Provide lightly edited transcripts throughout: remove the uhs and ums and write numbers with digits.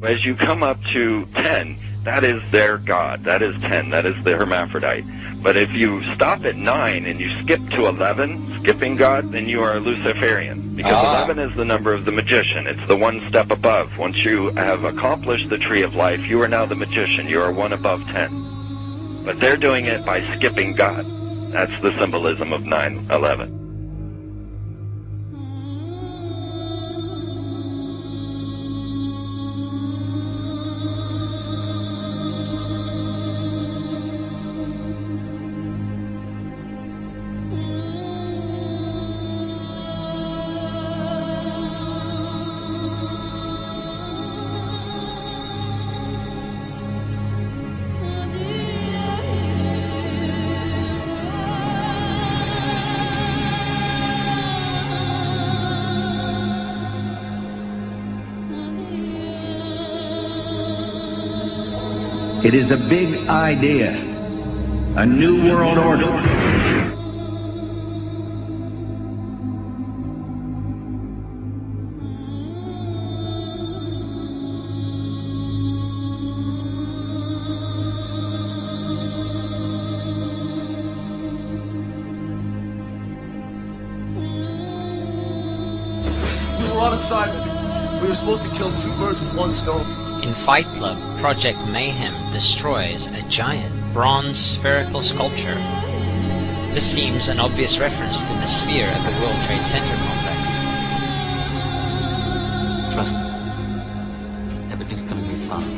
As you come up to 10, that is their god. That is 10. That is the hermaphrodite. But if you stop at 9 and you skip to 11, skipping God, then you are a Luciferian. Because 11 is the number of the magician. It's the one step above. Once you have accomplished the tree of life, you are now the magician. You are one above 10. But they're doing it by skipping God. That's the symbolism of 9/11. It is a big idea, a new world order. We were on assignment. We were supposed to kill 2 birds with 1 stone. In Fight Club, Project Mayhem destroys a giant bronze spherical sculpture. This seems an obvious reference to the sphere at the World Trade Center complex. Trust me. Everything's gonna be fine.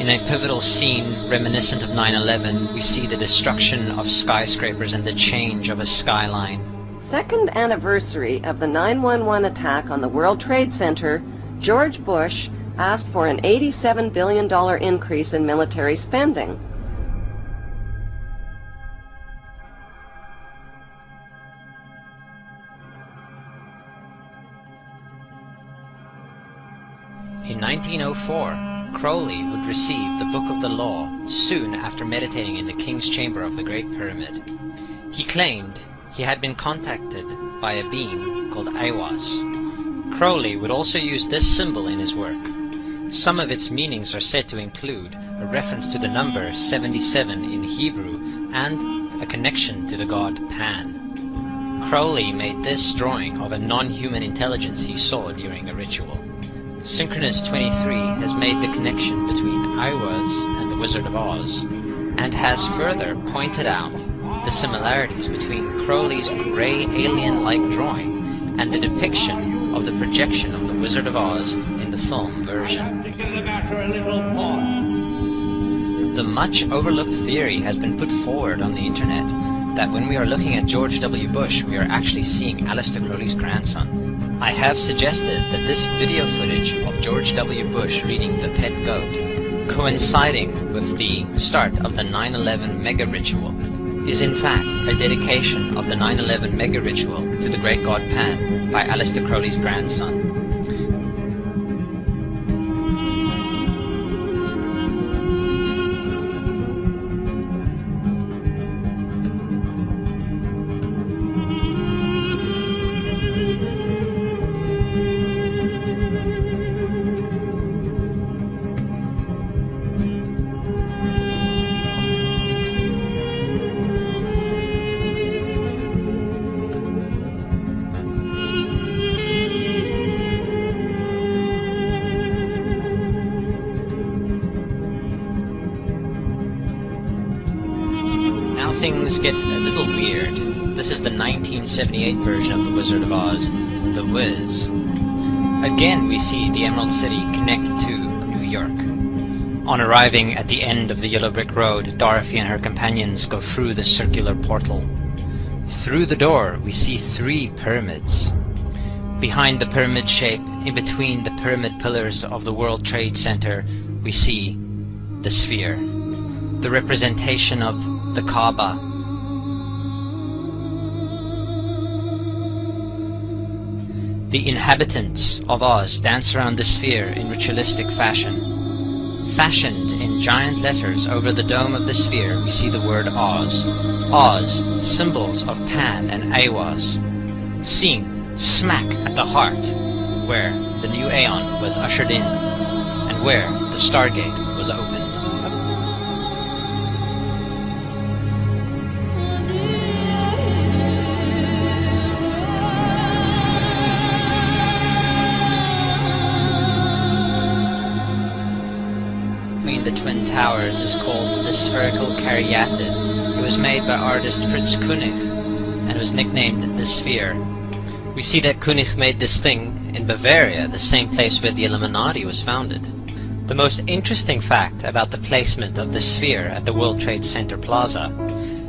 In a pivotal scene reminiscent of 9/11, we see the destruction of skyscrapers and the change of a skyline. Second anniversary of the 9/11 attack on the World Trade Center, George Bush asked for an $87 billion increase in military spending. In 1904, Crowley would receive the Book of the Law soon after meditating in the King's Chamber of the Great Pyramid. He claimed he had been contacted by a being called Aiwass. Crowley would also use this symbol in his work. Some of its meanings are said to include a reference to the number 77 in Hebrew and a connection to the god Pan. Crowley made this drawing of a non-human intelligence he saw during a ritual. Synchronous 23 has made the connection between Aiwass and the Wizard of Oz, and has further pointed out the similarities between Crowley's grey alien-like drawing and the depiction of the projection of the Wizard of Oz in the film version. The much overlooked theory has been put forward on the internet that when we are looking at George W. Bush, we are actually seeing Aleister Crowley's grandson. I have suggested that this video footage of George W. Bush reading The Pet Goat, coinciding with the start of the 9/11 mega ritual, is in fact a dedication of the 9/11 mega ritual to the great god Pan by Aleister Crowley's grandson. Things get a little weird. This is the 1978 version of The Wizard of Oz, The Wiz. Again, we see the Emerald City connect to New York. On arriving at the end of the Yellow Brick Road, Dorothy and her companions go through the circular portal. Through the door, we see 3 pyramids. Behind the pyramid shape, in between the pyramid pillars of the World Trade Center, we see the sphere, the representation of the Kaaba. The inhabitants of Oz dance around the sphere in ritualistic fashion. Fashioned in giant letters over the dome of the sphere, we see the word Oz. Oz, symbols of Pan and Aiwass, seen smack at the heart where the new Aeon was ushered in, and where the Stargate was opened. Between the Twin Towers is called the Spherical Caryatid. It was made by artist Fritz Koenig and was nicknamed the Sphere. We see that Koenig made this thing in Bavaria, the same place where the Illuminati was founded. The most interesting fact about the placement of the Sphere at the World Trade Center Plaza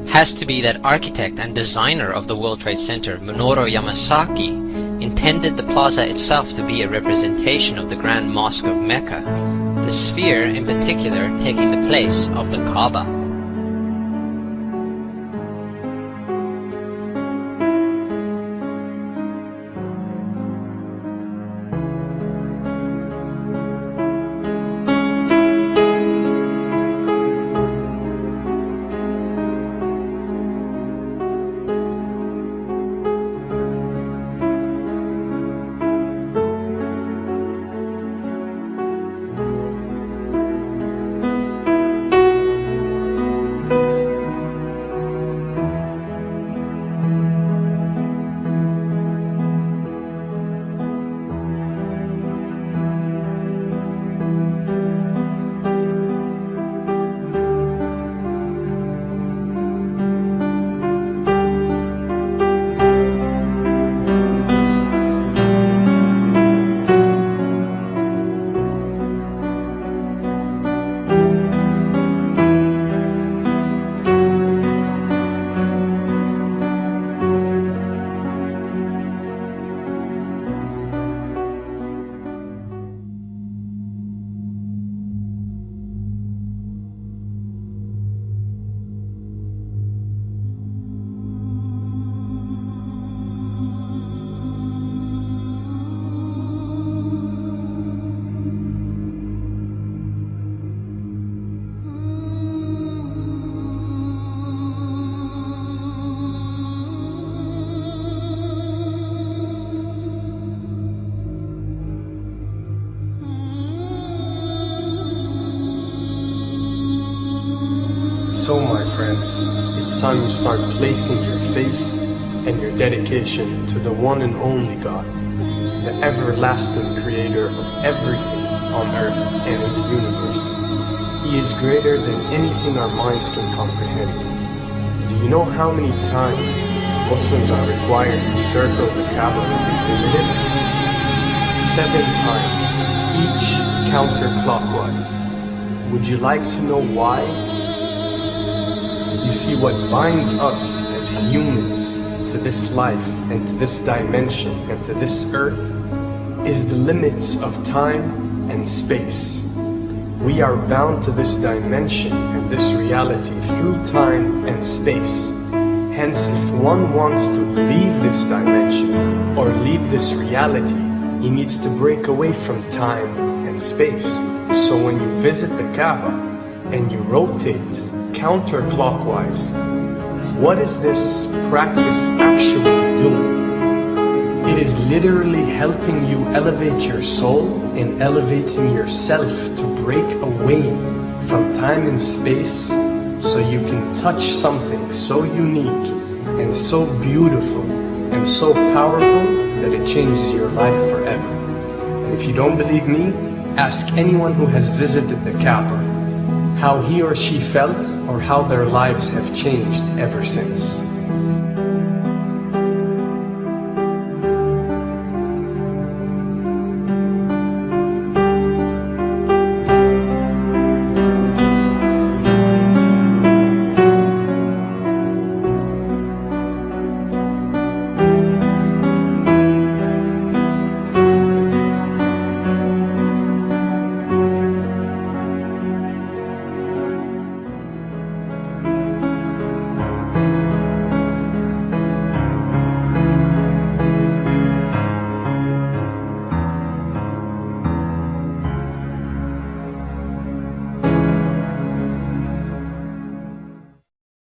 has to be that architect and designer of the World Trade Center, Minoru Yamasaki, intended the plaza itself to be a representation of the Grand Mosque of Mecca, the Sphere in particular taking the place of the Kaaba. So, my friends, it's time you start placing your faith and your dedication to the one and only God, the everlasting creator of everything on earth and in the universe. He is greater than anything our minds can comprehend. Do you know how many times Muslims are required to circle the Kaaba when they visit it? 7 times, each counterclockwise. Would you like to know why? You see, what binds us as humans to this life and to this dimension and to this earth is the limits of time and space. We are bound to this dimension and this reality through time and space. Hence, if one wants to leave this dimension or leave this reality, he needs to break away from time and space. So when you visit the Kaaba and you rotate counterclockwise, what is this practice actually doing? It is literally helping you elevate your soul and elevating yourself to break away from time and space so you can touch something so unique and so beautiful and so powerful that it changes your life forever. And if you don't believe me, ask anyone who has visited the Kaaba how he or she felt or how their lives have changed ever since.